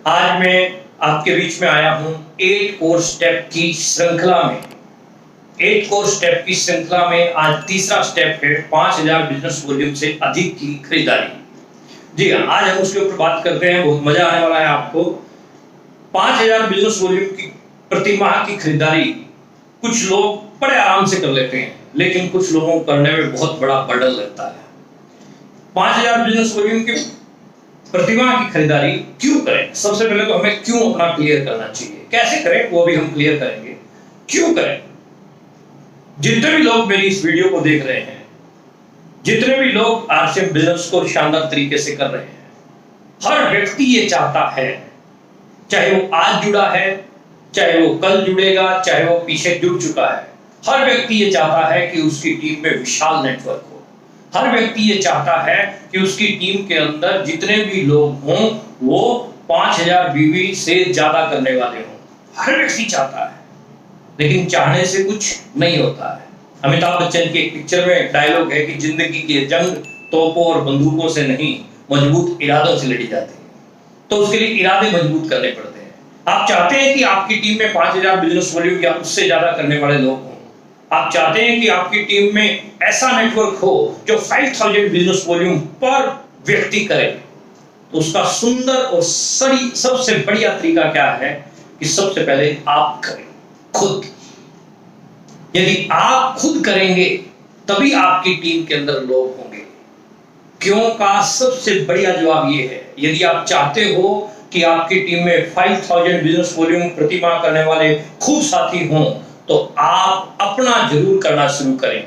आज मैं आपके बीच में आया हूं 8 कोर स्टेप की श्रृंखला में। 8 कोर स्टेप की श्रृंखला में आज तीसरा स्टेप है 5000 बिजनेस वॉल्यूम से अधिक की खरीदारी। जी हाँ, आज हम उसके ऊपर बात करते हैं, बहुत मजा आने वाला है आपको। 5000 बिजनेस वॉल्यूम की प्रति माह की खरीदारी कुछ लोग बड़े आराम से कर लेते हैं, लेकिन कुछ लोगों को करने में बहुत बड़ा बर्डन लगता है। 5000 बिजनेस वॉल्यूम की प्रतिमाह की खरीदारी क्यों करें? सबसे पहले तो हमें क्यों अपना क्लियर करना चाहिए, कैसे करें वो भी हम क्लियर करेंगे। क्यों करें? जितने भी लोग मेरी इस वीडियो को देख रहे हैं, जितने भी लोग आज से बिजनेस को शानदार तरीके से कर रहे हैं, हर व्यक्ति ये चाहता है, चाहे वो आज जुड़ा है, चाहे वो कल जुड़ेगा, चाहे वो पीछे जुड़ चुका है, हर व्यक्ति ये चाहता है कि उसकी टीम में विशाल नेटवर्क हो। हर व्यक्ति ये चाहता है कि उसकी टीम के अंदर जितने भी लोग हों वो 5000 बीवी से ज्यादा करने वाले हों। हर व्यक्ति चाहता है, लेकिन चाहने से कुछ नहीं होता है। अमिताभ बच्चन की एक पिक्चर में एक डायलॉग है कि जिंदगी की जंग तोपों और बंदूकों से नहीं, मजबूत इरादों से लड़ी जाती है। तो उसके लिए इरादे मजबूत करने पड़ते हैं। आप चाहते हैं कि आपकी टीम में 5000 बिजनेस वॉल्यूम या उससे ज्यादा करने वाले लोग हों। आप चाहते हैं कि आपकी टीम में ऐसा नेटवर्क हो जो 5000 बिजनेस वॉल्यूम पर व्यक्ति करे। तो उसका सुंदर और सबसे बढ़िया तरीका क्या है कि सबसे पहले आप करें खुद। यदि आप खुद करेंगे तभी आपकी टीम के अंदर लोग होंगे। क्यों का सबसे बढ़िया जवाब ये है, यदि आप चाहते हो कि आपकी टीम में 5000 बिजनेस वॉल्यूम प्रति माह करने वाले खूब साथी हों, तो आप अपना जरूर करना शुरू करें।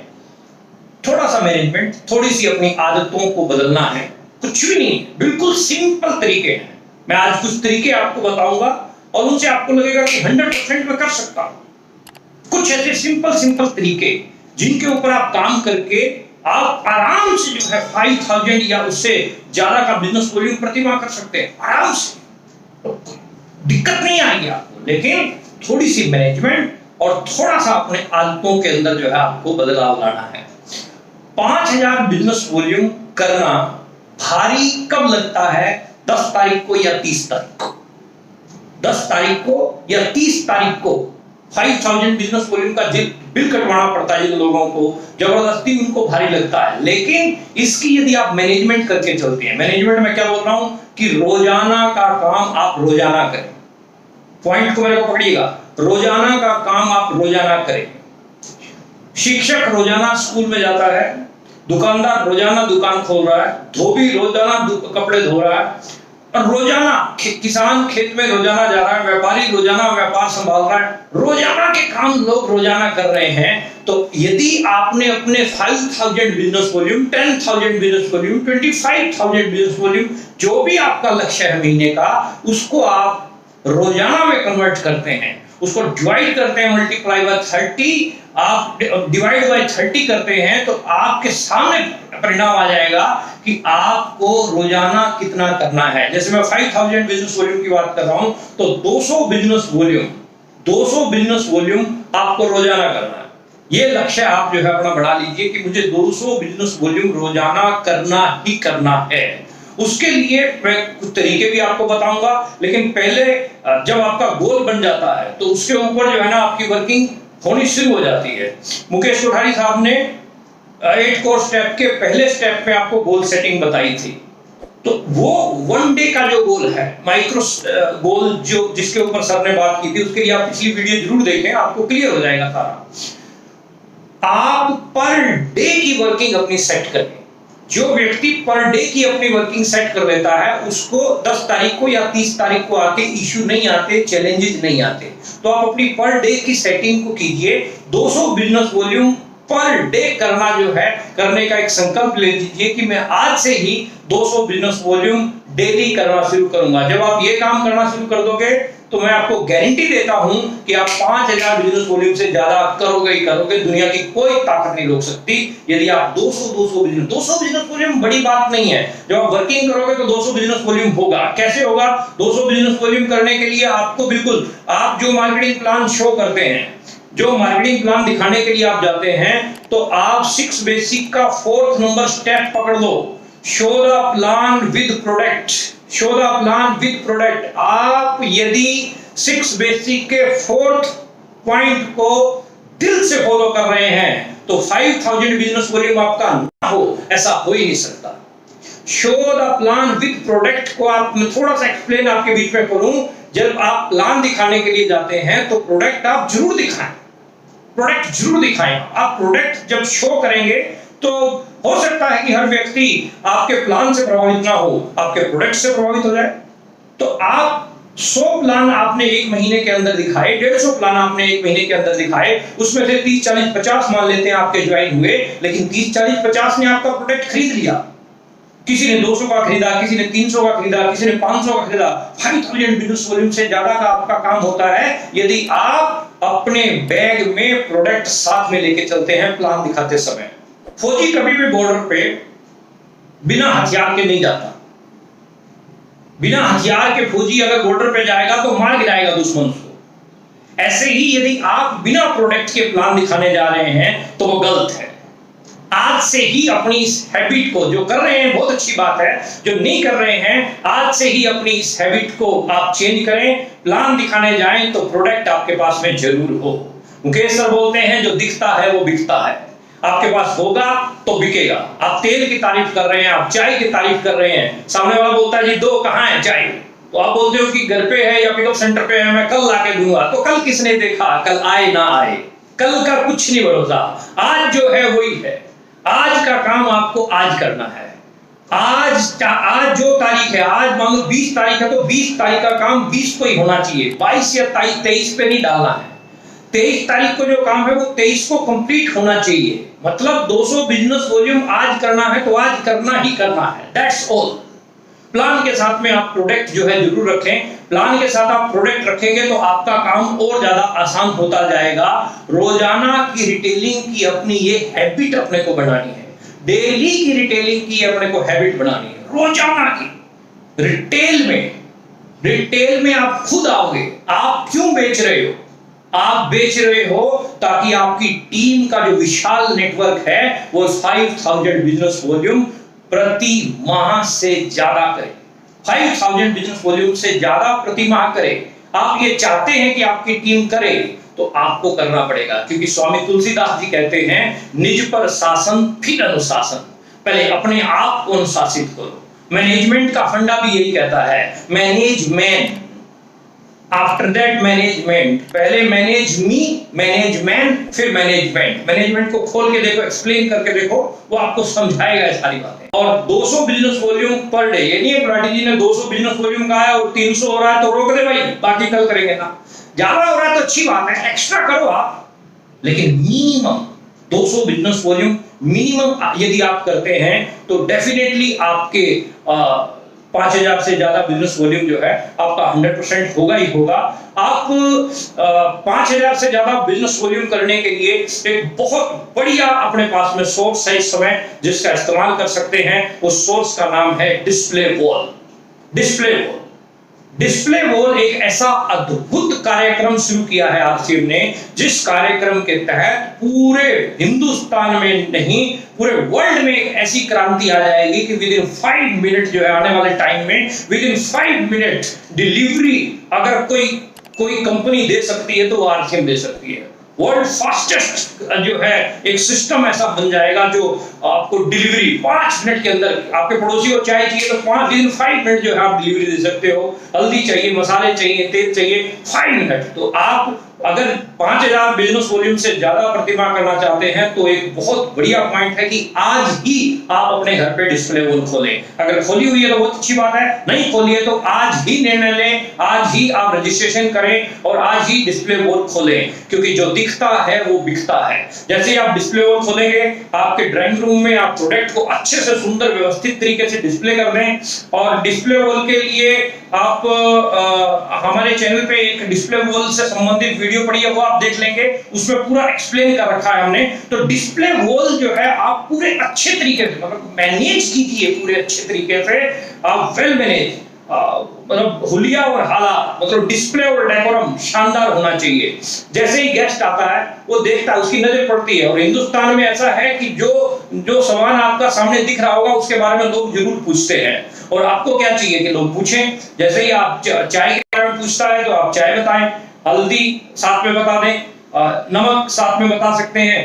थोड़ा सा मैनेजमेंट, थोड़ी सी अपनी आदतों को बदलना है, कुछ भी नहीं, बिल्कुल सिंपल तरीके हैं। मैं आज कुछ तरीके आपको बताऊंगा और उनसे आपको लगेगा कि 100% मैं कर सकता हूं। कुछ ऐसे सिंपल तरीके जिनके ऊपर आप काम करके आप आराम से जो है 5000 या उससे ज्यादा का बिजनेस वॉल्यूम प्रति माह कर सकते हैं आराम से। दिक्कत नहीं आएगी आपको, लेकिन थोड़ी सी मैनेजमेंट और थोड़ा सा अपने आदतों के अंदर जो है आपको बदलाव लाना है। 5000 बिजनेस वॉल्यूम करना भारी कब लगता है? 10 तारीख को या 30 तारीख को। 10 तारीख को या 30 तारीख को 5000 बिजनेस वॉल्यूम का बिल कटवाना पड़ता है जिन लोगों को, जबरदस्ती उनको भारी लगता है। लेकिन इसकी यदि आप मैनेजमेंट करके चलते हैं, मैनेजमेंट में क्या बोल रहा हूं कि रोजाना का काम आप रोजाना करें। पॉइंट को मेरे को पकड़िएगा, रोजाना का काम आप रोजाना करें। शिक्षक रोजाना स्कूल में जाता है, दुकानदार रोजाना दुकान खोल रहा है, धोबी रोजाना कपड़े धो रहा है, और रोजाना किसान खेत में रोजाना जा रहा है, व्यापारी रोजाना व्यापार संभाल रहा है। रोजाना के काम लोग रोजाना कर रहे हैं। तो यदि आपने अपने 5000 business volume, 10,000 business volume, 25,000 business volume, जो भी आपका लक्ष्य है महीने का, उसको आप रोजाना में कन्वर्ट करते हैं, उसको डिवाइड करते हैं, मल्टीप्लाई बाय 30, आप डिवाइड बाय 30 करते हैं, तो आपके सामने परिणाम आ जाएगा कि आपको रोजाना कितना करना है। जैसे मैं 5000 बिजनेस वॉल्यूम की बात कर रहा हूं, तो 200 बिजनेस वॉल्यूम आपको रोजाना करना है। ये लक्ष्य आप जो है अपना बढ़ा लीजिए कि मुझे 200 बिजनेस वॉल्यूम रोजाना करना ही करना है। उसके लिए मैं कुछ तरीके भी आपको बताऊंगा, लेकिन पहले जब आपका गोल बन जाता है तो उसके ऊपर जो है ना आपकी वर्किंग होनी शुरू हो जाती है। मुकेश कोठारी साहब ने 8 कोर स्टेप के पहले स्टेप में आपको गोल सेटिंग बताई थी। तो वो 1 डे का जो गोल है, माइक्रो गोल, जो जिसके ऊपर सर ने बात की थी, उसके लिए आप पिछली वीडियो जरूर देखें, आपको क्लियर हो जाएगा सारा। आप पर डे की वर्किंग अपनी सेट करें। जो व्यक्ति पर डे की अपनी वर्किंग सेट कर लेता है, उसको 10 तारीख को या 30 तारीख को आके इश्यू नहीं आते, चैलेंजेस नहीं आते। तो आप अपनी पर डे की सेटिंग को कीजिए। 200 बिजनेस वॉल्यूम पर डे करना जो है, करने का एक संकल्प ले लीजिए कि मैं आज से ही 200 बिजनेस वॉल्यूम डेली करना शुरू करूंगा। जब आप ये काम करना शुरू कर दोगे तो मैं आपको गारंटी देता हूं कि आप 5000 बिजनेस वॉल्यूम से ज्यादा करोगे ही करोगे। दुनिया की कोई ताकत नहीं रोक सकती। यदि आप 200 बिजनेस वॉल्यूम बड़ी बात नहीं है। जब आप वर्किंग करोगे तो 200 बिजनेस वॉल्यूम होगा। कैसे होगा? 200 बिजनेस वॉल्यूम करने के लिए आपको बिल्कुल, आप जो मार्केटिंग प्लान शो करते हैं, जो मार्केटिंग प्लान दिखाने के लिए आप जाते हैं, तो आप 6 बेसिक का 4th नंबर स्टेप पकड़ लो। Show the plan with product, show the plan with product. आप यदि 6 बेसिक के 4th पॉइंट को दिल से फॉलो कर रहे हैं तो 5000 बिजनेस वॉल्यूम आपका ना हो, ऐसा हो ही नहीं सकता। Show the plan with product को आप, मैं थोड़ा सा एक्सप्लेन आपके बीच में करूं। जब आप प्लान दिखाने के लिए जाते हैं तो प्रोडक्ट आप जरूर दिखाएं, प्रोडक्ट जरूर दिखाएं। आप प्रोडक्ट जब शो करेंगे तो हो सकता है कि हर व्यक्ति आपके प्लान से प्रभावित ना हो, आपके प्रोडक्ट से प्रभावित हो जाए। तो आप 100 प्लान आपने 1 महीने के अंदर दिखाए, 150 प्लान आपने 1 महीने के अंदर दिखाए, उसमें से 30, 40, 50 मान लेते हैं आपके ज्वाइन हुए, लेकिन 30, 40, 50 ने आपका प्रोडक्ट खरीद लिया। किसी ने 200 का खरीदा, किसी ने 300 का खरीदा, किसी ने 500 का खरीदा। 5000 बिजनेस वॉल्यूम से ज्यादा का आपका काम होता है यदि आप अपने बैग में प्रोडक्ट साथ में लेके चलते हैं प्लान दिखाते समय। फौजी कभी भी बॉर्डर पे बिना हथियार के नहीं जाता। बिना हथियार के फौजी अगर बॉर्डर पे जाएगा तो मार गिराएगा दुश्मन को। ऐसे ही यदि आप बिना प्रोडक्ट के प्लान दिखाने जा रहे हैं तो वो गलत है। आज से ही अपनी इस हैबिट को, जो कर रहे हैं बहुत अच्छी बात है, जो नहीं कर रहे हैं आज से ही अपनी इस हैबिट को आप चेंज करें। प्लान दिखाने जाएं तो प्रोडक्ट आपके पास में जरूर हो। मुकेश सर बोलते हैं जो दिखता है वो बिकता है। आपके पास होगा तो बिकेगा। आप तेल की तारीफ कर रहे हैं, आप चाय की तारीफ कर रहे हैं, सामने वाला बोलता है जी दो, कहां है चाय? तो आप बोलते हो कि घर पे है या पिकअप सेंटर पे है, मैं कल लाके दूंगा। तो कल किसने देखा? कल आए ना आए, कल का कुछ नहीं भरोसा। आज जो है वही है। आज का काम आपको आज करना है। आज जो तारीख है, आज मान लो 20 तारीख है तो 20 तारीख का काम 20 को ही होना चाहिए। 22 या 23 पे नहीं डालना है। 23 तारीख को जो काम है वो 23 को कंप्लीट होना चाहिए। मतलब 200 बिजनेस वॉल्यूम आज करना है तो आज करना ही करना है। That's all. प्लान के साथ में आप प्रोडक्ट जो है जरूर रखें। प्लान के साथ आप प्रोडक्ट रखेंगे तो आपका काम और ज्यादा आसान होता जाएगा। रोजाना की रिटेलिंग की अपनी ये हैबिट अपने को बनानी है। डेली की रिटेलिंग की अपने को हैबिट बनानी है। रोजाना की रिटेल में आप खुद आओगे। आप क्यों बेच रहे हो? आप बेच रहे हो ताकि आपकी टीम का जो विशाल नेटवर्क है वो 5000 बिजनेस वॉल्यूम प्रति माह से ज्यादा करे। 5000 बिजनेस वॉल्यूम से ज्यादा प्रति माह करे। आप ये चाहते हैं कि आपकी टीम करे तो आपको करना पड़ेगा, क्योंकि स्वामी तुलसीदास जी कहते हैं निज पर शासन फिर अनुशासन। पहले अपने आप को अनुशासित करो। मैनेजमेंट का फंडा भी यही कहता है, मैनेजमेंट आफ्टर दैट मैनेजमेंट। पहले मैनेज मी, मैनेजमेंट, फिर मैनेजमेंट। मैनेजमेंट को खोल के देखो, एक्सप्लेन करके देखो, वो आपको समझाएगा ये सारी बातें। और 200 बिजनेस वॉल्यूम पर डे, ये नहीं है गुलाटी जी ने 200 बिजनेस वॉल्यूम कहा है और 300 हो रहा है तो रोक दे भाई, बाकी कल करेंगे ना। ज्यादा हो रहा है तो अच्छी बात है, एक्स्ट्रा करो आप, लेकिन मिनिमम 200 बिजनेस वॉल्यूम मिनिमम यदि आप करते हैं तो डेफिनेटली आपके 5000 से ज्यादा बिजनेस वॉल्यूम जो है आपका 100% होगा ही होगा। आप 5000 से ज्यादा बिजनेस वॉल्यूम करने के लिए एक बहुत बढ़िया अपने पास में सोर्स है इस समय जिसका इस्तेमाल कर सकते हैं। उस सोर्स का नाम है डिस्प्ले वॉल। डिस्प्ले वॉल एक ऐसा अद्भुत कार्यक्रम शुरू किया है आरसीएम ने, जिस कार्यक्रम के तहत पूरे हिंदुस्तान में नहीं पूरे वर्ल्ड में एक ऐसी क्रांति आ जाएगी कि विद इन 5 मिनट जो है आने वाले टाइम में विद इन 5 मिनट डिलीवरी अगर कोई कंपनी दे सकती है तो वो आरसीएम दे सकती है। वर्ल्ड फास्टेस्ट जो है एक सिस्टम ऐसा बन जाएगा जो आपको डिलीवरी 5 मिनट के अंदर, आपके पड़ोसी को चाय चाहिए तो 5 मिनट जो है आप डिलीवरी दे सकते हो। हल्दी चाहिए, मसाले चाहिए, तेल चाहिए, 5 मिनट। तो आप अगर 5000 बिजनेस वॉल्यूम से ज्यादा प्रतिमा करना चाहते हैं तो एक बहुत बढ़िया पॉइंट है कि आज ही आप अपने घर पे डिस्प्ले वॉल खोलें। अगर खोली हुई है तो बहुत अच्छी बात है, नहीं खोली है तो आज ही निर्णय लें, आज ही आप रजिस्ट्रेशन करें और आज ही डिस्प्ले वॉल खोलें, क्योंकि जो दिखता है वो बिकता है। जैसे ही आप डिस्प्ले वॉल खोलेंगे आपके ड्राइंग रूम में आप प्रोडक्ट को अच्छे से सुंदर व्यवस्थित तरीके से डिस्प्ले कर दें। और डिस्प्ले वॉल के लिए आप हमारे चैनल पे एक डिस्प्ले वॉल से संबंधित वीडियो पड़ी है, वो आप देख लेंगे, उसमें पूरा एक्सप्लेन कर रखा है हमने। तो डिस्प्ले वॉल जो है आप पूरे अच्छे तरीके से मतलब मैनेज कीजिए, पूरे अच्छे तरीके से आप वेल मैनेज, मतलब हुलिया और हाला, मतलब डिस्प्ले और डेकोरम शानदार होना चाहिए। जैसे ही गेस्ट आता है वो देखता है, उसकी नजर पड़ती है। और हिंदुस्तान में ऐसा है कि जो जो सामान आपका सामने दिख रहा होगा उसके बारे में लोग जरूर पूछते हैं। और आपको क्या चाहिए कि लोग पूछें। जैसे ही आप चाय के बारे में पूछता है तो आप चाय बताएं, हल्दी साथ में बता दें, नमक साथ में बता सकते हैं,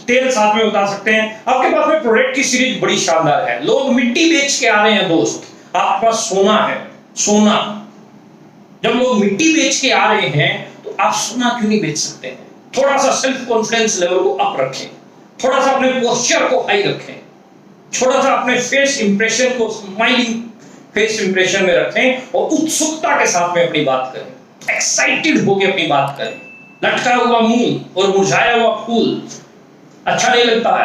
तेल साथ में बता सकते हैं। आपके पास में प्रोडक्ट की सीरीज बड़ी शानदार है। लोग मिट्टी बेच के आ रहे हैं दोस्त, आपके पास सोना है, सोना। जब लोग मिट्टी बेच के आ रहे हैं तो आप सोना क्यों नहीं बेच सकते हैं? थोड़ा सा सेल्फ कॉन्फिडेंस लेवल को अप रखें, थोड़ा सा अपने पोस्चर को हाई रखें, थोड़ा सा अपने फेस इंप्रेशन को स्माइलिंग फेस इंप्रेशन में रखें और उत्सुकता के साथ में अपनी बात करें, एक्साइटेड होकर अपनी बात करें। लटका हुआ मुंह और मुरझाया हुआ फूल अच्छा नहीं लगता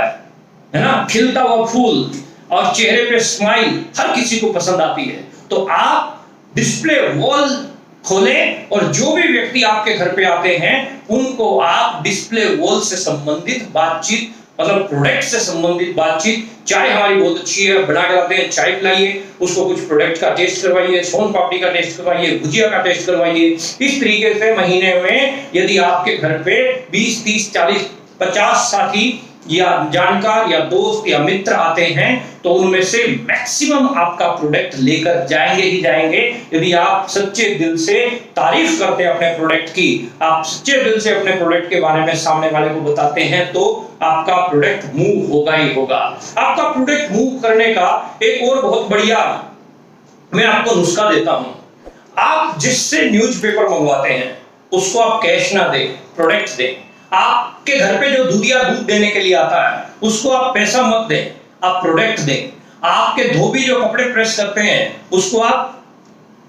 है ना? खिलता हुआ फूल और चेहरे पे स्माइल हर किसी को पसंद आती है। तो आप डिस्प्ले वॉल खोलें और जो भी व्यक्ति आपके घर पे आते हैं उनको आप डिस्प्ले वॉल से संबंधित बातचीत, मतलब प्रोडक्ट से संबंधित बातचीत, चाय हमारी बहुत अच्छी है, बना के लाते हैं, चाय पिलाइए, उसको कुछ प्रोडक्ट का टेस्ट करवाइए, सोन पापड़ी का टेस्ट करवाइए, भुजिया का टेस्ट करवाइए। इस तरीके से महीने में यदि आपके घर पे 20, 30, 40, 50 साथी या जानकार या दोस्त या मित्र आते हैं तो उनमें से मैक्सिमम आपका प्रोडक्ट लेकर जाएंगे ही जाएंगे। यदि आप सच्चे दिल से तारीफ करते हैं अपने प्रोडक्ट की, आप सच्चे दिल से अपने प्रोडक्ट के बारे में सामने वाले को बताते हैं तो आपका प्रोडक्ट मूव होगा ही होगा। आपका प्रोडक्ट मूव करने का एक और बहुत बढ़िया मैं आपको नुस्खा देता हूं। आप जिससे न्यूज़पेपर मंगवाते हैं उसको आप कैश ना दें, प्रोडक्ट दें। आपके घर पे जो दूधिया दूध देने के लिए आता है उसको आप पैसा मत दें, आप प्रोडक्ट दें। आपके धोबी जो कपड़े प्रेस करते हैं उसको आप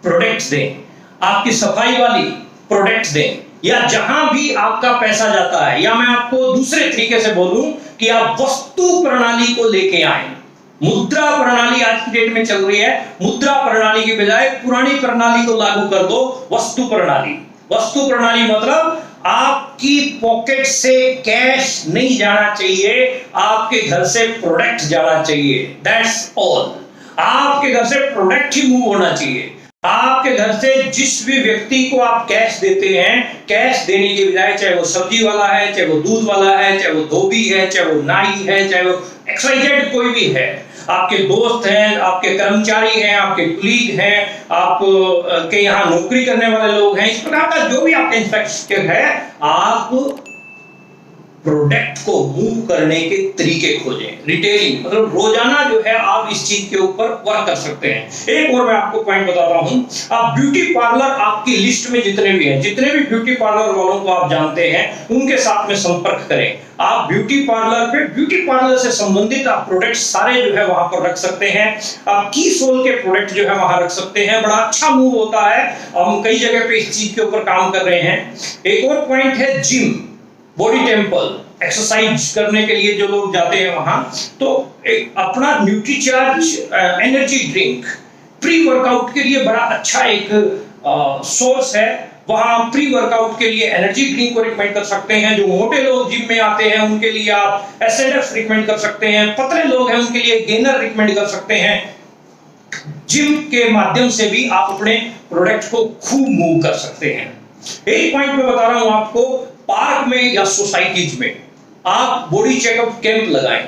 प्रोडक्ट दें। आपकी सफाई वाली प्रोडक्ट दें। या जहां भी आपका पैसा जाता है, या मैं आपको दूसरे तरीके से बोलूं कि आप वस्तु प्रणाली को लेके आए। मुद्रा प्रणाली आज की डेट में चल रही है, मुद्रा प्रणाली की बजाय पुरानी प्रणाली को लागू कर दो, वस्तु प्रणाली। वस्तु प्रणाली मतलब आपकी पॉकेट से कैश नहीं जाना चाहिए, आपके घर से प्रोडक्ट जाना चाहिए। That's all. आपके घर से प्रोडक्ट ही मूव होना चाहिए। आपके घर से जिस भी व्यक्ति को आप कैश देते हैं, कैश देने के बजाय, चाहे वो सब्जी वाला है, चाहे वो दूध वाला है, चाहे वो धोबी है, चाहे वो नाई है, चाहे वो XYZ कोई भी है, आपके दोस्त हैं, आपके कर्मचारी हैं, आपके कुलीग हैं, आप के यहाँ नौकरी करने वाले लोग हैं, इस प्रकार का जो भी आपका इंफ्रास्ट्रक्चर है, आप प्रोडक्ट को मूव करने के तरीके खोजें। रिटेलिंग मतलब रोजाना जो है आप इस चीज के ऊपर वर्क कर सकते हैं। एक और मैं आपको पॉइंट बताता हूं। आप ब्यूटी पार्लर, आपकी लिस्ट में जितने भी हैं, जितने भी ब्यूटी पार्लर वालों को आप जानते हैं, उनके साथ में संपर्क करें। आप ब्यूटी पार्लर पे, ब्यूटी पार्लर से संबंधित आप प्रोडक्ट सारे जो है वहां पर रख सकते हैं। आप की सोल के प्रोडक्ट जो है वहां रख सकते हैं, बड़ा अच्छा मूव होता है। हम कई जगह पे इस चीज के ऊपर काम कर रहे हैं। एक और पॉइंट है जिम, बॉडी टेम्पल, एक्सरसाइज करने के लिए जो लोग जाते हैं वहां, तो एक अपना Nutricharge energy drink pre workout के लिए बड़ा अच्छा एक सोर्स है। वहां प्री वर्कआउट के लिए एनर्जी ड्रिंक को रिकमेंड कर सकते हैं। जो मोटे लोग जिम में आते हैं उनके लिए आप एसएनएफ रिकमेंड कर सकते हैं। पतले लोग हैं उनके लिए गेनर रिकमेंड कर सकते हैं। जिम के माध्यम से भी आप अपने प्रोडक्ट को खूब मूव कर सकते हैं। एक पॉइंट मैं बता रहा हूं आपको, पार्क में या सोसाइटीज में आप बॉडी चेकअप कैंप लगाएं।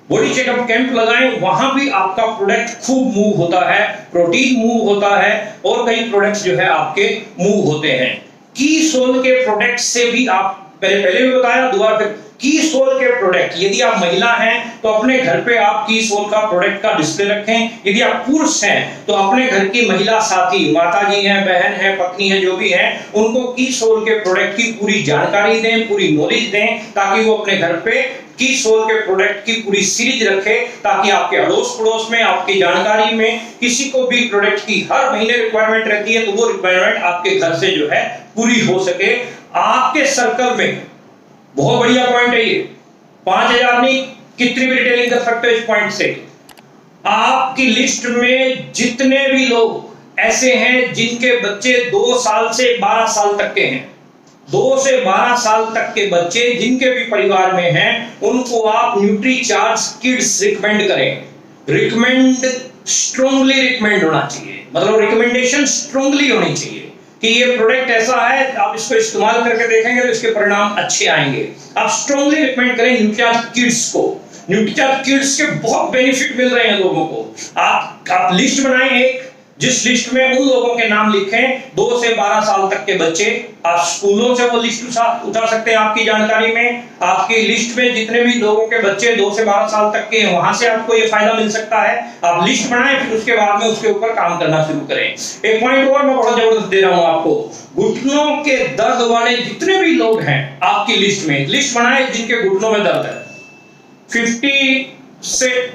बॉडी चेकअप कैंप लगाएं, वहां भी आपका प्रोडक्ट खूब मूव होता है, प्रोटीन मूव होता है और कई प्रोडक्ट्स जो है आपके मूव होते हैं। की सोल के प्रोडक्ट से भी आप पहले भी बताया, दोबारा फिर की सोल के प्रोडक्ट, यदि आप महिला हैं तो अपने घर पे आप की सोल का प्रोडक्ट का डिस्प्ले रखें। यदि आप पुरुष हैं तो अपने घर की महिला साथी, माता जी हैं, बहन है, पत्नी है, जो भी है, उनको की सोल के प्रोडक्ट की पूरी जानकारी दें, पूरी नॉलेज दें, ताकि वो अपने घर पे की सोल के प्रोडक्ट की पूरी सीरीज रखे, ताकि आपके अड़ोस पड़ोस में, आपकी जानकारी में किसी को भी प्रोडक्ट की हर महीने रिक्वायरमेंट रहती है तो वो रिक्वायरमेंट आपके घर से जो है पूरी हो सके। आपके सर्कल में बहुत बढ़िया पॉइंट है ये, 5000 नहीं, कितनी भी रिटेलिंग कर सकते हो इस पॉइंट से। आपकी लिस्ट में जितने भी लोग ऐसे हैं जिनके बच्चे 2 साल से 12 साल तक के हैं, 2 से 12 साल तक के बच्चे जिनके भी परिवार में हैं, उनको आप न्यूट्रीचार्ज किड्स रिकमेंड करें। रिकमेंड स्ट्रांगली रिकमेंड होना चाहिए, मतलब रिकमेंडेशन स्ट्रांगली होनी चाहिए कि ये प्रोडक्ट ऐसा है, आप इसको इस्तेमाल करके देखेंगे तो इसके परिणाम अच्छे आएंगे। आप स्ट्रांगली रिकमेंड करें न्यूट्रीचार्ज किड्स को। न्यूट्रीचार्ज किड्स के बहुत बेनिफिट मिल रहे हैं लोगों को। आप लिस्ट बनाएं एक, जिस लिस्ट में उन लोगों के नाम लिखें 2 से 12 साल तक के बच्चे। आप स्कूलों से वो लिस्ट उठा सकते हैं आपकी जानकारी में। आपकी लिस्ट में जितने भी लोगों के बच्चे 2 से 12 साल तक के हैं, वहां से आपको ये फायदा मिल सकता है। आप लिस्ट बनाएं, फिर उसके बाद में उसके ऊपर काम करना शुरू करें। एक पॉइंट और मैं बड़ा जबरदस्त दे रहा हूं आपको, घुटनों के दर्द वाले जितने भी लोग हैं आपकी लिस्ट में, लिस्ट बनाए जिनके घुटनों में दर्द है। 50 से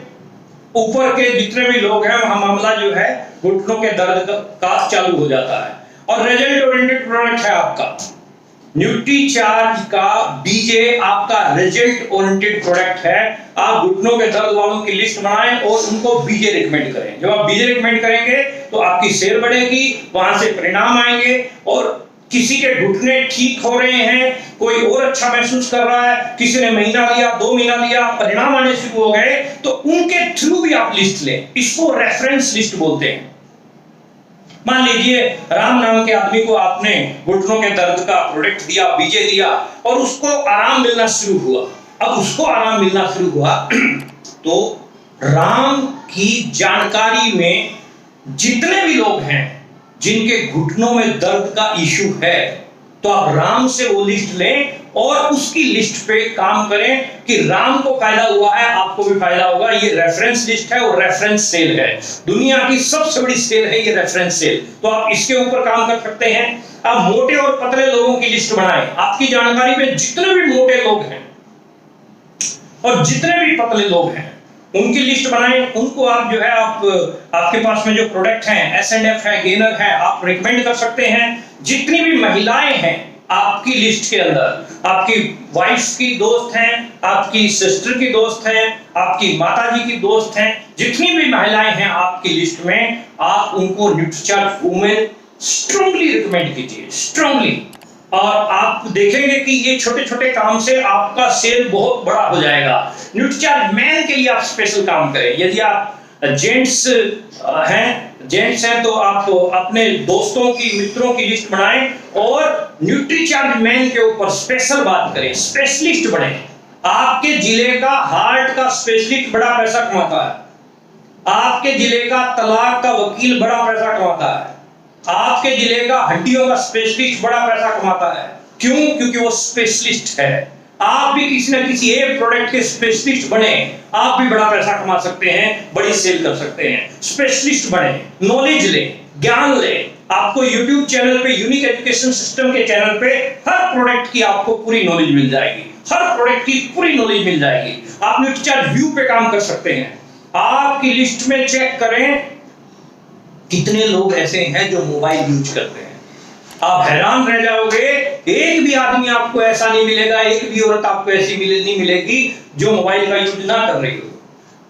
ऊपर के जितने भी लोग हैं, वहां मामला जो है घुटनों के दर्द का चालू हो जाता है। और रिजल्ट ओरिएंटेड प्रोडक्ट है आपका न्यूट्रीचार्ज का बीजे, आपका रिजल्ट ओरिएंटेड प्रोडक्ट है। आप घुटनों के दर्द वालों की लिस्ट बनाएं और उनको बीजे रिकमेंड करें। जब आप बीजे रिकमेंड करेंगे तो आपकी सेल बढ़ेगी, वहां से परिणाम आएंगे। और किसी के घुटने ठीक हो रहे हैं, कोई और अच्छा महसूस कर रहा है, किसी ने महीना लिया, 2 महीना लिया, परिणाम आने शुरू हो गए, तो उनके थ्रू भी आप लिस्ट लें। इसको रेफरेंस लिस्ट बोलते हैं। मान लीजिए राम नाम के आदमी को आपने घुटनों के दर्द का प्रोडक्ट दिया, बीजे दिया, और उसको आराम मिलना शुरू हुआ। अब उसको आराम मिलना शुरू हुआ तो राम की जानकारी में जितने भी लोग हैं जिनके घुटनों में दर्द का इशू है, तो आप राम से वो लिस्ट लें और उसकी लिस्ट पे काम करें कि राम को फायदा हुआ है, आपको भी फायदा होगा। ये रेफरेंस लिस्ट है और रेफरेंस सेल है। दुनिया की सबसे बड़ी सेल है ये रेफरेंस सेल। तो आप इसके ऊपर काम कर सकते हैं। आप मोटे और पतले लोगों की लिस्ट बनाएं। आपकी जानकारी में जितने भी मोटे लोग हैं और जितने भी पतले लोग हैं, उनकी लिस्ट बनाएं। उनको आप जो है आपके पास में जो प्रोडक्ट हैं, एस&एफ है, गेनर है, आप रिकमेंड कर सकते हैं। जितनी भी महिलाएं हैं आपकी लिस्ट के अंदर, आपकी वाइफ की दोस्त हैं, आपकी सिस्टर की दोस्त हैं, आपकी माताजी की दोस्त हैं, जितनी भी महिलाएं हैं आपकी लिस्ट में, आप उनको न्यूट्रीचार्ज वुमेन स्ट्रांगली रिकमेंड कीजिए, स्ट्रांगली। और आप देखेंगे कि ये छोटे छोटे काम से आपका सेल बहुत बड़ा हो जाएगा। न्यूट्रीचार्ज मैन के लिए आप स्पेशल काम करें। यदि आप जेंट्स हैं तो आप अपने दोस्तों की, मित्रों की लिस्ट बनाएं और न्यूट्रीचार्ज मैन के ऊपर स्पेशल बात करें, स्पेशलिस्ट बने। आपके जिले का हार्ट का स्पेशलिस्ट बड़ा पैसा कमाता है, आपके जिले का तलाक का वकील बड़ा पैसा कमाता है, आपके जिले का हड्डियों का स्पेशलिस्ट बड़ा पैसा कमाता है। क्यों? क्योंकि वो स्पेशलिस्ट है। आप भी किसी न किसी एक प्रोडक्ट के स्पेशलिस्ट बने, आप भी बड़ा पैसा कमा सकते हैं, बड़ी सेल कर सकते हैं। स्पेशलिस्ट बने, नॉलेज ले, ज्ञान ले। आपको YouTube चैनल पे, यूनिक एजुकेशन सिस्टम के चैनल पे हर प्रोडक्ट की आपको पूरी नॉलेज मिल जाएगी, हर प्रोडक्ट की पूरी नॉलेज मिल जाएगी। आप न्यूट्रीचार्ज व्यू पे काम कर सकते हैं। आपकी लिस्ट में चेक करें कितने लोग ऐसे हैं जो मोबाइल यूज करते हैं। आप हैरान रह जाओगे, एक भी आदमी आपको ऐसा नहीं मिलेगा, एक भी औरत आपको ऐसी नहीं मिलेगी जो मोबाइल का यूज ना कर रही हो।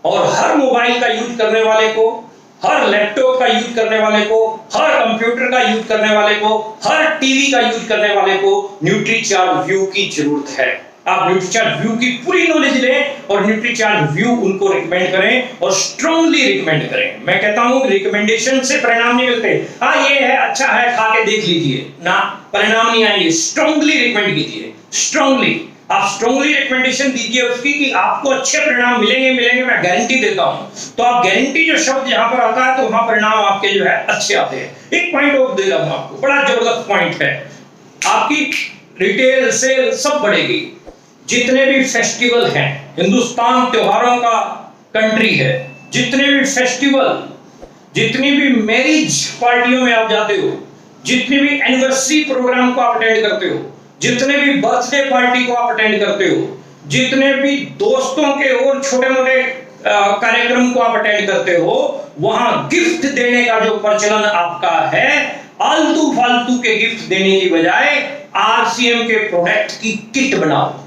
और हर मोबाइल का यूज करने वाले को, हर लैपटॉप का यूज करने वाले को, हर कंप्यूटर का यूज करने वाले को, हर टीवी का यूज करने वाले को न्यूट्रीचार्ज व्यू की जरूरत है। आप न्यूट्रीचार्ज व्यू की पूरी नॉलेज लें और न्यूट्रीचार्ज व्यू उनको रिकमेंड करें और स्ट्रांगली रिकमेंड करें। मैं कहता हूं रिकमेंडेशन से परिणाम नहीं मिलते। हाँ ये है, अच्छा है, खा के देख लीजिए ना, परिणाम नहीं आएंगे। स्ट्रांगली रिकमेंड कीजिए, स्ट्रांगली। आप स्ट्रांगली रिकमेंडेशन दीजिए उसकी कि आपको अच्छे परिणाम मिलेंगे, मैं गारंटी देता हूं। तो आप गारंटी जो शब्द यहां पर आता है तो वहां परिणाम आपके जो है अच्छे आते हैं। एक पॉइंट और दे रहा हूं आपको, बड़ा जबरदस्त पॉइंट है। आपकी रिटेल सेल सब बढ़ेगी। जितने भी फेस्टिवल हैं, हिंदुस्तान त्योहारों का कंट्री है, जितने भी फेस्टिवल, जितनी भी मैरिज पार्टियों में आप जाते हो, जितने भी एनिवर्सरी प्रोग्राम को आप अटेंड करते हो, जितने भी बर्थडे पार्टी को आप अटेंड करते हो, जितने भी दोस्तों के और छोटे मोटे कार्यक्रम को आप अटेंड करते हो, वहां गिफ्ट देने का जो प्रचलन आपका है, आलतू फालतू के गिफ्ट देने की बजाय आरसीएम के प्रोडक्ट की किट बनाओ,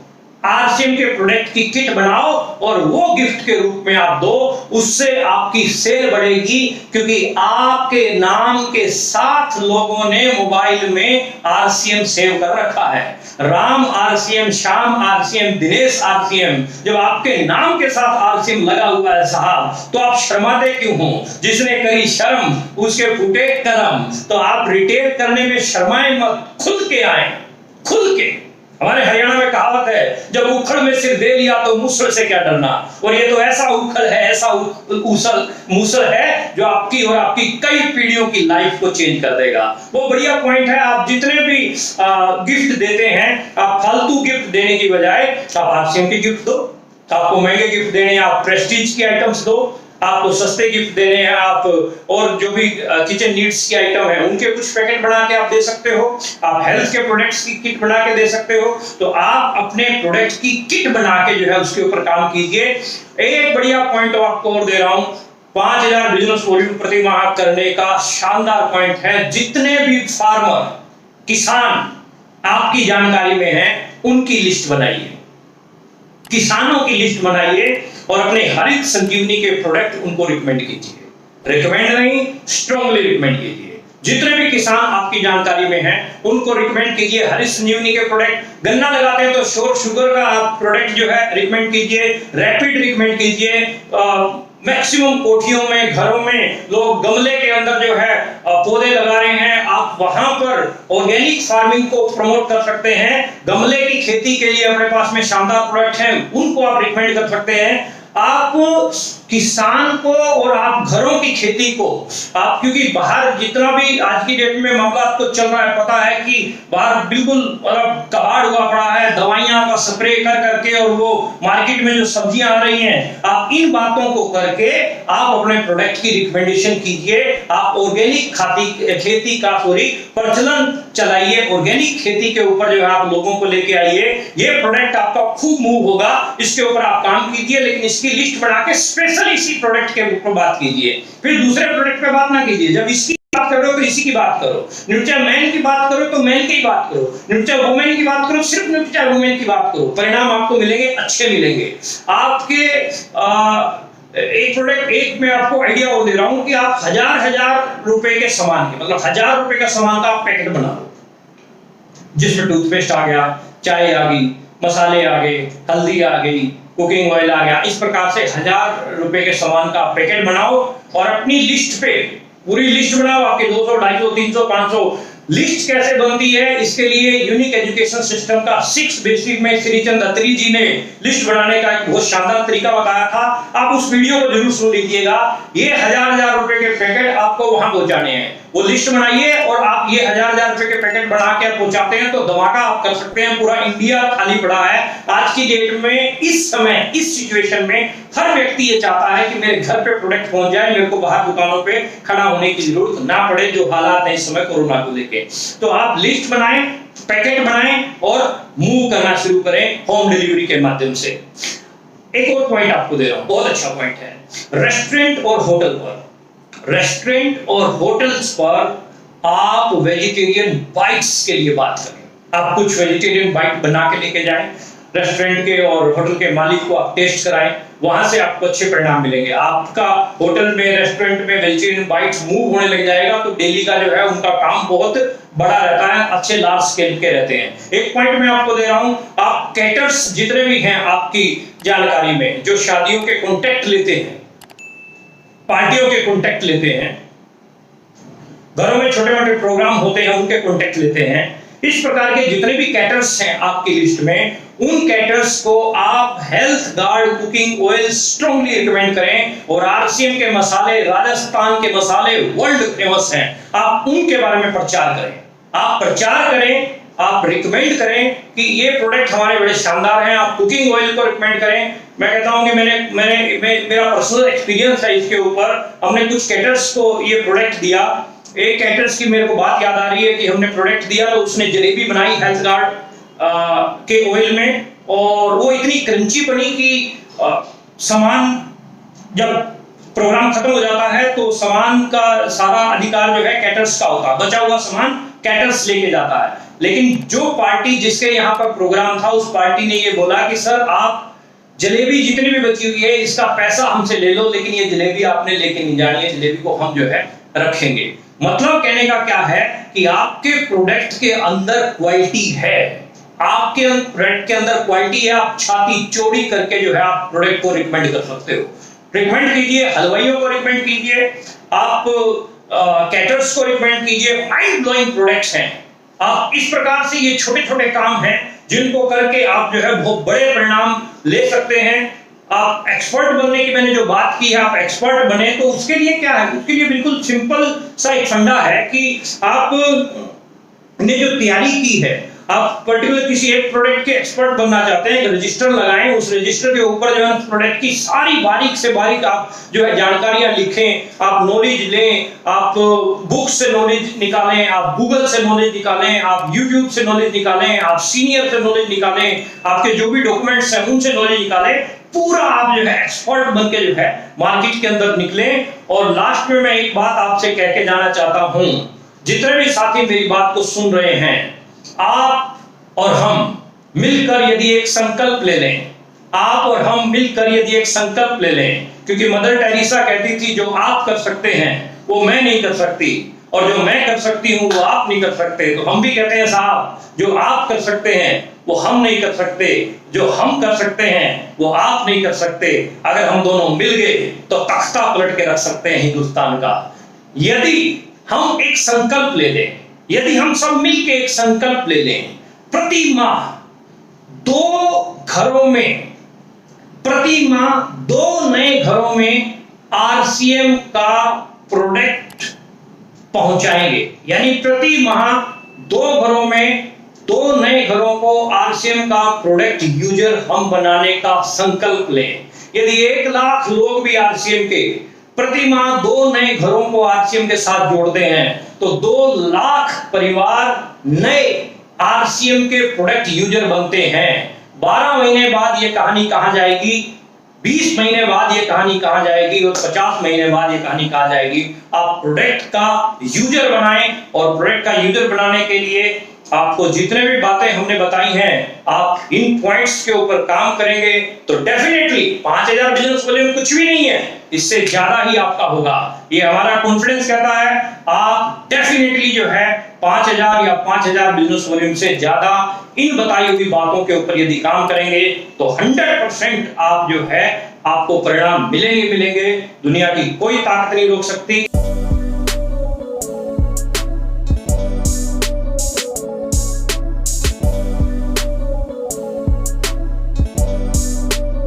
आरसीएम के प्रोडक्ट की किट बनाओ और वो गिफ्ट के रूप में आप दो। उससे आपकी सेल बढ़ेगी, क्योंकि आपके नाम के साथ लोगों ने मोबाइल में आरसीएम सेव कर रखा है। Ram RCM, Shyam RCM, Dinesh RCM. जब आपके नाम के साथ आरसीएम लगा हुआ है साहब, तो आप शर्माते क्यों हो? जिसने करी शर्म उसके फूटे करम। तो आप रिटेल करने में शर्माएं मत, खुल के आए, खुल के। हमारे हरियाणा में कहावत है, जब उखड़ में सिर दे लिया तो मूसल से क्या डरना। और ये तो ऐसा उखड़ है, ऐसा मूसल है जो आपकी और आपकी कई पीढ़ियों की लाइफ को चेंज कर देगा। वो बढ़िया पॉइंट है। आप जितने भी गिफ्ट देते हैं, आप फालतू गिफ्ट देने की बजाय आप आरसीएम की गिफ्ट दो। आपको महंगे गिफ्ट देने हैं, आप प्रेस्टीज के आइटम्स दो। आपको सस्ते गिफ्ट देने हैं, आप और जो भी किचन नीड्स के आइटम है उनके कुछ पैकेट बना के आप दे सकते हो। आप हेल्थ के प्रोडक्ट्स की किट बना के दे सकते हो। तो आप अपने प्रोडक्ट की किट बना के जो है उसके ऊपर काम कीजिए। एक बढ़िया पॉइंट आपको और दे रहा हूं, 5000 बिजनेस वॉल्यूम प्रति माह करने का शानदार पॉइंट है। जितने भी फार्मर किसान आपकी जानकारी में हैं, उनकी लिस्ट बनाइए, किसानों की लिस्ट बनाइए और अपने हरित संजीवनी के प्रोडक्ट उनको रिकमेंड कीजिए। रिकमेंड नहीं, स्ट्रांगली रिकमेंड कीजिए। जितने भी किसान आपकी जानकारी में हैं, उनको रिकमेंड कीजिए हरित संजीवनी के प्रोडक्ट। गन्ना लगाते हैं तो श्योर शुगर का आप प्रोडक्ट जो है रिकमेंड कीजिए, रैपिड रिकमेंड कीजिए। मैक्सिमम कोठियों में, घरों में लोग गमले के अंदर जो है पौधे लगा रहे हैं। आप वहां पर ऑर्गेनिक फार्मिंग को प्रमोट कर सकते हैं। गमले की खेती के लिए अपने पास में शानदार प्रोडक्ट हैं, उनको आप रिकमेंड कर सकते हैं। आप किसान को और आप घरों की खेती को आप, क्योंकि बाहर जितना भी आज की डेट में मामला आपको चल रहा है, पता है कि बाहर बिल्कुल मतलब कबाड़ हुआ पड़ा है, दवाइयां का स्प्रे कर करके, और वो मार्केट में जो सब्जियां आ रही हैं, आप इन बातों को करके आप अपने प्रोडक्ट की रिकमेंडेशन कीजिए। आप ऑर्गेनिक खेती का प्रचलन चलाइए, ऑर्गेनिक खेती के ऊपर जो है आप लोगों को लेके आइए। ये प्रोडक्ट आपका खूब मूव होगा, इसके ऊपर आप काम कीजिए, लेकिन इसकी लिस्ट बना के स्पेशल इसी प्रोडक्ट के ऊपर बात कीजिए। फिर दूसरे प्रोडक्ट पे बात ना कीजिए। जब इसकी बात कर रहे हो तो इसी की बात करो। न्यूट्रिया मैन की बात करो तो मैन की बात करो, न्यूट्रिया वुमेन की बात करो सिर्फ न्यूट्रिया वुमेन की बात करो। परिणाम आपको मिलेंगे, अच्छे मिलेंगे। आपके एक प्रोडक्ट, एक मैं आपको आइडिया और दे रहा हूं कि आप हजार रुपए के सामान के, मतलब 1000 रुपए का सामान का आप पैकेट बना लो, जिसमें टूथपेस्ट आ गया, चाय आ गई, मसाले आ गए, हल्दी आ गई, कुकिंग ऑयल आ गया। इस प्रकार से 1000 रुपए के सामान का पैकेट बनाओ और अपनी लिस्ट पे पूरी लिस्ट बनाओ। आपके 200, 250, 300, 500 लिस्ट कैसे बनती है, इसके लिए यूनिक एजुकेशन सिस्टम का 6 बेसिक में श्रीचंद अत्री जी ने लिस्ट बनाने का एक बहुत शानदार तरीका बताया था। आप उस वीडियो को जरूर सुन लीजिएगा। ये 1000 रुपए के पैकेट आपको वहां पहुंचाने हैं। वो लिस्ट बनाइए और आप ये 1000 रुपए के पैकेट बना के पहुंचाते हैं तो धमाका आप कर सकते हैं। पूरा इंडिया खाली पड़ा है आज की डेट में। इस समय, इस सिचुएशन में हर व्यक्ति ये चाहता है कि मेरे घर पे प्रोडक्ट पहुंच जाए, मेरे को बाहर दुकानों पे खड़ा होने की जरूरत ना पड़े, जो हालात है इस समय कोरोना को लेके। तो आप लिस्ट बनाएं, पैकेट बनाएं और मूव करना शुरू करें होम डिलीवरी के माध्यम से। एक और पॉइंट आपको दे रहा हूं, बहुत अच्छा पॉइंट है। रेस्टोरेंट और होटल पर, रेस्टोरेंट और होटल्स पर आप वेजिटेरियन बाइट्स के लिए बात करें। आप कुछ वेजिटेरियन बाइट बना के लेके जाएं, रेस्टोरेंट के और होटल के मालिक को आप टेस्ट कराएं, वहां से आपको अच्छे परिणाम मिलेंगे। आपका होटल में, रेस्टोरेंट में वेजिटेरियन बाइट्स मूव होने लग जाएगा तो डेली का जो है उनका काम बहुत बड़ा रहता है, अच्छे लार्ज स्केल के रहते हैं। एक पॉइंट मैं आपको दे रहा हूं, आप कैटर्स जितने भी हैं आपकी जानकारी में, जो शादियों के कॉन्टेक्ट लेते हैं, पार्टियों के कॉन्टेक्ट लेते हैं, घरों में छोटे मोटे प्रोग्राम होते हैं उनके कॉन्टेक्ट लेते हैं, इस प्रकार के जितने भी कैटर्स हैं आपकी लिस्ट में, उन कैटर्स को आप health guard cooking oil strongly recommend करें। और आरसीएम के मसाले, राजस्थान के मसाले वर्ल्ड फेमस हैं, आप उनके बारे में प्रचार करें। आप प्रचार करें, आप रिकमेंड करें कि ये प्रोडक्ट हमारे बड़े शानदार हैं। आप कुकिंग ऑयल को रिकमेंड करें। मैं कहता हूं कि मेरा पर्सनल एक्सपीरियंस है इसके ऊपर। हमने कुछ कैटर्स को ये प्रोडक्ट दिया। एक कैटर्स की मेरे को बात याद आ रही है कि हमने प्रोडक्ट दिया तो उसने जलेबी बनाई हेल्थ गार्ड के ऑयल में, और वो इतनी क्रंची बनी कि सामान, जब प्रोग्राम खत्म हो जाता है तो सामान का सारा अधिकार जो है कैटर्स का होता है, बचा हुआ सामान कैटर्स लेके जाता है। लेकिन जो पार्टी जिसके यहाँ पर प्रोग्राम था, उस पार्टी ने ये बोला कि सर आप जलेबी जितनी भी बची हुई है इसका पैसा हमसे ले लो, लेकिन ये जलेबी आपने लेके नहीं जानी है, जलेबी को हम जो है रखेंगे। मतलब कहने का क्या है कि आपके प्रोडक्ट के अंदर क्वालिटी है, आपके प्रोडक्ट के अंदर क्वालिटी है। आप छाती चौड़ी करके जो है आप प्रोडक्ट को रिकमेंड कर सकते हो। रिकमेंड कीजिए, हलवाइयों को रिकमेंड कीजिए, आप कैटर्स को रिकमेंड कीजिए। माइंड ब्लोइंग प्रोडक्ट्स हैं। आप इस प्रकार से, ये छोटे छोटे काम हैं जिनको करके आप जो है बहुत बड़े परिणाम ले सकते हैं। आप एक्सपर्ट बनने की मैंने जो बात की है, आप एक्सपर्ट बने तो उसके लिए क्या है, उसके लिए बिल्कुल सिंपल सा एक फंडा है कि आप ने जो तैयारी की है, आप पर्टिकुलर किसी एक प्रोडक्ट के एक्सपर्ट बनना चाहते हैं, एक रजिस्टर लगाएं, उस रजिस्टर के ऊपर जो है उस प्रोडक्ट की सारी बारीक से बारीक आप जो है जानकारियां लिखें, आप नॉलेज लें, आप बुक से नॉलेज निकालें, आप गूगल से नॉलेज निकालें, आप यूट्यूब से नॉलेज निकालें, आप सीनियर से नॉलेज निकालें, आपके जो भी डॉक्यूमेंट्स हैं उनसे नॉलेज निकालें, पूरा आप जो है एक्सपर्ट बन के जो है मार्केट के अंदर निकलें। और लास्ट में मैं एक बात आपसे कह के जाना चाहता हूं, जितने भी साथी मेरी बात को सुन रहे हैं, आप और हम मिलकर यदि एक संकल्प ले लें, आप और हम मिलकर यदि एक संकल्प ले लें, क्योंकि मदर टेरेसा कहती थी जो आप कर सकते हैं वो मैं नहीं कर सकती, और जो मैं कर सकती हूं वो आप नहीं कर सकते। तो हम भी कहते हैं साहब, जो आप कर सकते हैं वो हम नहीं कर सकते, जो हम कर सकते हैं वो आप नहीं कर सकते। अगर हम दोनों मिल गए तो तख्ता पलट के रख सकते हैं हिंदुस्तान का। यदि हम एक संकल्प ले लें, यदि हम सब मिलकर एक संकल्प ले लें, प्रति माह 2 नए घरों में आरसीएम का प्रोडक्ट पहुंचाएंगे, यानी प्रति माह 2 नए घरों को आरसीएम का प्रोडक्ट यूजर हम बनाने का संकल्प लें। यदि 1 लाख लोग भी आरसीएम के प्रति माह 2 नए घरों को आरसीएम के साथ जोड़ते हैं तो 2 लाख परिवार नए आरसीएम के प्रोडक्ट यूजर बनते हैं। 12 महीने बाद ये कहानी कहां जाएगी, 20 महीने बाद ये कहानी कहां जाएगी, और 50 महीने बाद ये कहानी कहां जाएगी। आप प्रोडक्ट का यूजर बनाएं, और प्रोडक्ट का यूजर बनाने के लिए आपको जितने भी बातें हमने बताई हैं, आप इन पॉइंट्स के ऊपर काम करेंगे तो डेफिनेटली 5000 बिजनेस वॉल्यूम कुछ भी नहीं है, इससे ज्यादा ही आपका होगा। ये हमारा कॉन्फिडेंस कहता है। आप डेफिनेटली जो है 5000 या 5000 बिजनेस वॉल्यूम से ज्यादा इन बताई हुई बातों के ऊपर यदि काम करेंगे तो 100% आप जो है आपको परिणाम मिलेंगे। दुनिया की कोई ताकत नहीं रोक सकती।